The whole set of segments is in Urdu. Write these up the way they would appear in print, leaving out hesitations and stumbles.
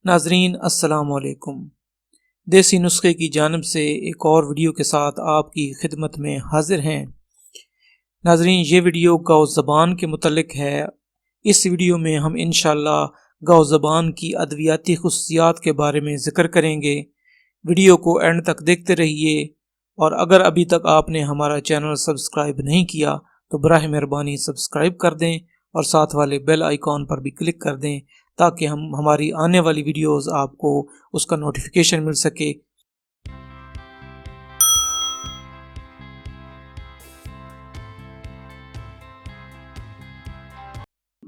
ناظرین السلام علیکم۔ دیسی نسخے کی جانب سے ایک اور ویڈیو کے ساتھ آپ کی خدمت میں حاضر ہیں۔ ناظرین، یہ ویڈیو گاؤ زبان کے متعلق ہے۔ اس ویڈیو میں ہم انشاءاللہ گاؤ زبان کی ادویاتی خصوصیات کے بارے میں ذکر کریں گے۔ ویڈیو کو اینڈ تک دیکھتے رہیے، اور اگر ابھی تک آپ نے ہمارا چینل سبسکرائب نہیں کیا تو براہ مہربانی سبسکرائب کر دیں اور ساتھ والے بیل آئیکن پر بھی کلک کر دیں تاکہ ہماری آنے والی ویڈیوز آپ کو اس کا نوٹیفیکیشن مل سکے۔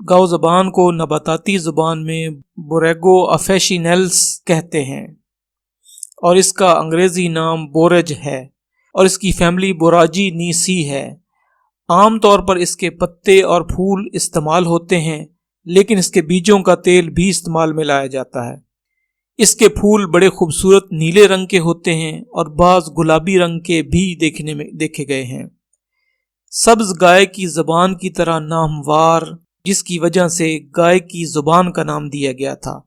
گاؤ زبان کو نباتاتی زبان میں بوریگو افیشینلس کہتے ہیں، اور اس کا انگریزی نام بورج ہے، اور اس کی فیملی بوراجی نیسی ہے۔ عام طور پر اس کے پتے اور پھول استعمال ہوتے ہیں، لیکن اس کے بیجوں کا تیل بھی استعمال میں لایا جاتا ہے۔ اس کے پھول بڑے خوبصورت نیلے رنگ کے ہوتے ہیں اور بعض گلابی رنگ کے بھی دیکھے گئے ہیں۔ سبز گائے کی زبان کی طرح ناموار، جس کی وجہ سے گائے کی زبان کا نام دیا گیا تھا۔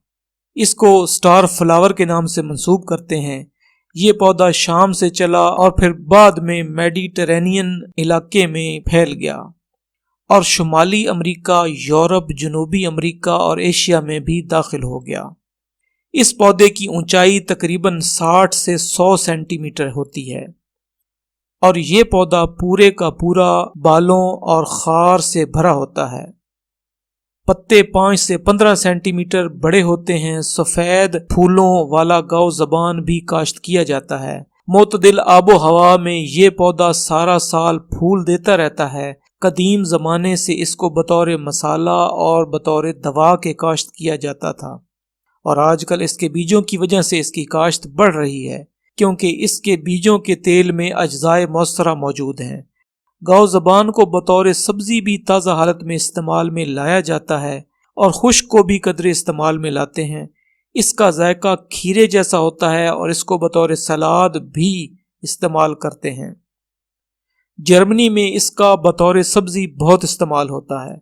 اس کو سٹار فلاور کے نام سے منسوب کرتے ہیں۔ یہ پودا شام سے چلا اور پھر بعد میں میڈیٹرینین علاقے میں پھیل گیا اور شمالی امریکہ، یورپ، جنوبی امریکہ اور ایشیا میں بھی داخل ہو گیا۔ اس پودے کی اونچائی تقریباً 60 سے 100 سینٹی میٹر ہوتی ہے، اور یہ پودا پورے کا پورا بالوں اور خار سے بھرا ہوتا ہے۔ پتے 5 سے 15 سینٹی میٹر بڑے ہوتے ہیں۔ سفید پھولوں والا گاؤ زبان بھی کاشت کیا جاتا ہے۔ معتدل آب و ہوا میں یہ پودا سارا سال پھول دیتا رہتا ہے۔ قدیم زمانے سے اس کو بطور مسالہ اور بطور دوا کے کاشت کیا جاتا تھا، اور آج کل اس کے بیجوں کی وجہ سے اس کی کاشت بڑھ رہی ہے، کیونکہ اس کے بیجوں کے تیل میں اجزائے مؤثرہ موجود ہیں۔ گاؤ زبان کو بطور سبزی بھی تازہ حالت میں استعمال میں لایا جاتا ہے، اور خشک کو بھی قدرے استعمال میں لاتے ہیں۔ اس کا ذائقہ کھیرے جیسا ہوتا ہے، اور اس کو بطور سلاد بھی استعمال کرتے ہیں۔ جرمنی میں اس کا بطور سبزی بہت استعمال ہوتا ہے۔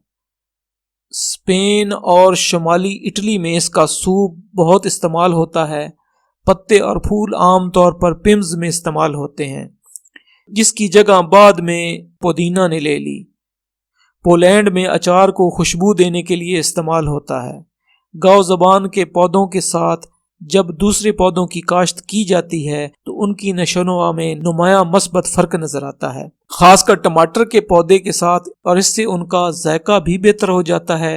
اسپین اور شمالی اٹلی میں اس کا سوپ بہت استعمال ہوتا ہے۔ پتے اور پھول عام طور پر پمز میں استعمال ہوتے ہیں، جس کی جگہ بعد میں پودینہ نے لے لی۔ پولینڈ میں اچار کو خوشبو دینے کے لیے استعمال ہوتا ہے۔ گاؤ زبان کے پودوں کے ساتھ جب دوسرے پودوں کی کاشت کی جاتی ہے تو ان کی نشو و نما میں نمایاں مثبت فرق نظر آتا ہے، خاص کر ٹماٹر کے پودے کے ساتھ، اور اس سے ان کا ذائقہ بھی بہتر ہو جاتا ہے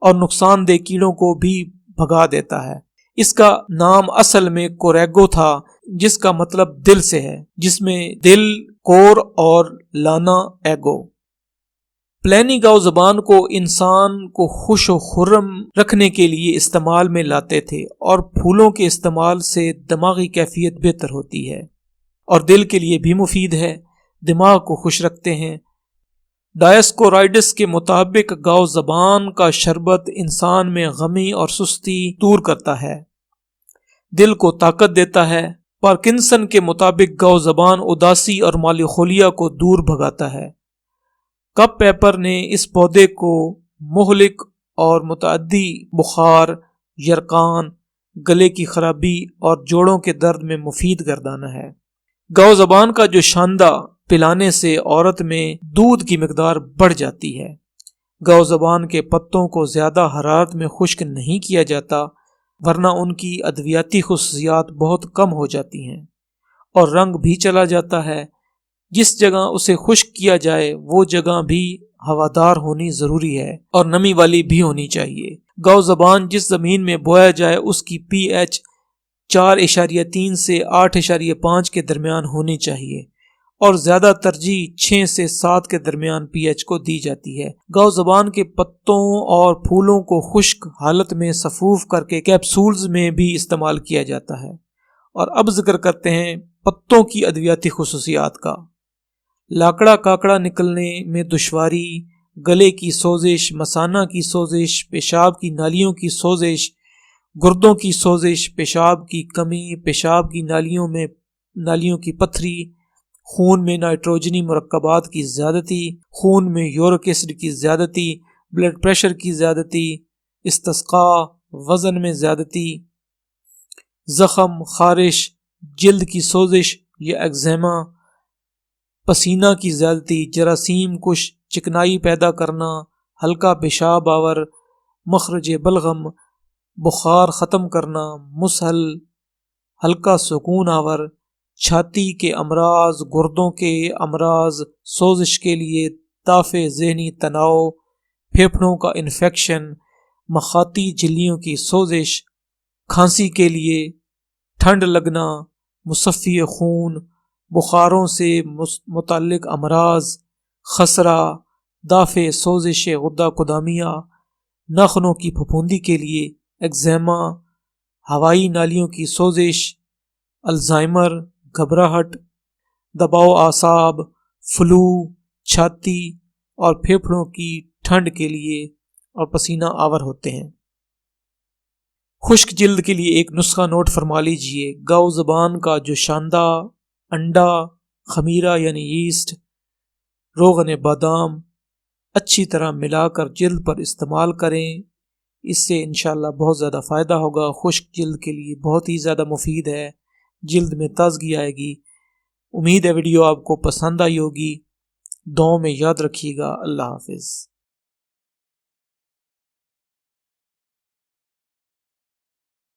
اور نقصان دہ کیڑوں کو بھی بھگا دیتا ہے۔ اس کا نام اصل میں کوریگو تھا، جس کا مطلب دل سے ہے، جس میں دل کور اور لانا ایگو۔ پلینی گاؤ زبان کو انسان کو خوش و خرم رکھنے کے لیے استعمال میں لاتے تھے، اور پھولوں کے استعمال سے دماغی کیفیت بہتر ہوتی ہے اور دل کے لیے بھی مفید ہے، دماغ کو خوش رکھتے ہیں۔ ڈائسکورائڈس کے مطابق گاؤ زبان کا شربت انسان میں غمی اور سستی دور کرتا ہے، دل کو طاقت دیتا ہے۔ پارکنسن کے مطابق گاؤ زبان اداسی اور مالیخولیا کو دور بھگاتا ہے۔ کپ پیپر نے اس پودے کو مہلک اور متعدی بخار، یرقان، گلے کی خرابی اور جوڑوں کے درد میں مفید گردانا ہے۔ گاؤ زبان کا جو شاندہ پلانے سے عورت میں دودھ کی مقدار بڑھ جاتی ہے۔ گاؤ زبان کے پتوں کو زیادہ حرارت میں خشک نہیں کیا جاتا، ورنہ ان کی ادویاتی خصوصیات بہت کم ہو جاتی ہیں، اور رنگ بھی چلا جاتا ہے۔ جس جگہ اسے خشک کیا جائے وہ جگہ بھی ہوادار ہونی ضروری ہے اور نمی والی بھی ہونی چاہیے۔ گاؤ زبان جس زمین میں بویا جائے اس کی پی ایچ 4.3 سے 8.5 کے درمیان ہونی چاہیے، اور زیادہ ترجیح 6 سے 7 کے درمیان پی ایچ کو دی جاتی ہے۔ گاؤ زبان کے پتوں اور پھولوں کو خشک حالت میں صفوف کر کے کیپسولز میں بھی استعمال کیا جاتا ہے۔ اور اب ذکر کرتے ہیں پتوں کی ادویاتی خصوصیات کا۔ لاکڑا کاکڑا نکلنے میں دشواری، گلے کی سوزش، مثانہ کی سوزش، پیشاب کی نالیوں کی سوزش، گردوں کی سوزش، پیشاب کی کمی، پیشاب کی نالیوں کی پتھری، خون میں نائٹروجنی مرکبات کی زیادتی، خون میں یورک ایسڈ کی زیادتی، بلڈ پریشر کی زیادتی، استسقاء، وزن میں زیادتی، زخم، خارش، جلد کی سوزش یا ایگزیما، پسینہ کی زیادتی، جراثیم کش، چکنائی پیدا کرنا، ہلکا پیشاب آور، مخرج بلغم، بخار ختم کرنا، مسہل، ہلکا سکون آور، چھاتی کے امراض، گردوں کے امراض، سوزش کے لیے تافے، ذہنی تناؤ، پھیپھڑوں کا انفیکشن، مخاطی جھلیوں کی سوزش، کھانسی کے لیے ٹھنڈ لگنا، مصفی خون، بخاروں سے متعلق امراض، خسرہ، دافع، سوزش غدہ کدامیہ، ناخنوں کی پھپھوندی کے لیے ایگزیما، ہوائی نالیوں کی سوزش، الزائمر، گھبراہٹ، دباؤ اعصاب، فلو، چھاتی اور پھیپھڑوں کی ٹھنڈ کے لیے اور پسینہ آور ہوتے ہیں۔ خشک جلد کے لیے ایک نسخہ نوٹ فرما لیجئے۔ گاؤ زبان کا جو شاندہ، انڈا، خمیرہ یعنی یسٹ، روغن بادام اچھی طرح ملا کر جلد پر استعمال کریں، اس سے انشاءاللہ بہت زیادہ فائدہ ہوگا۔ خشک جلد کے لیے بہت ہی زیادہ مفید ہے، جلد میں تازگی آئے گی۔ امید ہے ویڈیو آپ کو پسند آئی ہوگی، دعاؤں میں یاد رکھیے گا۔ اللہ حافظ۔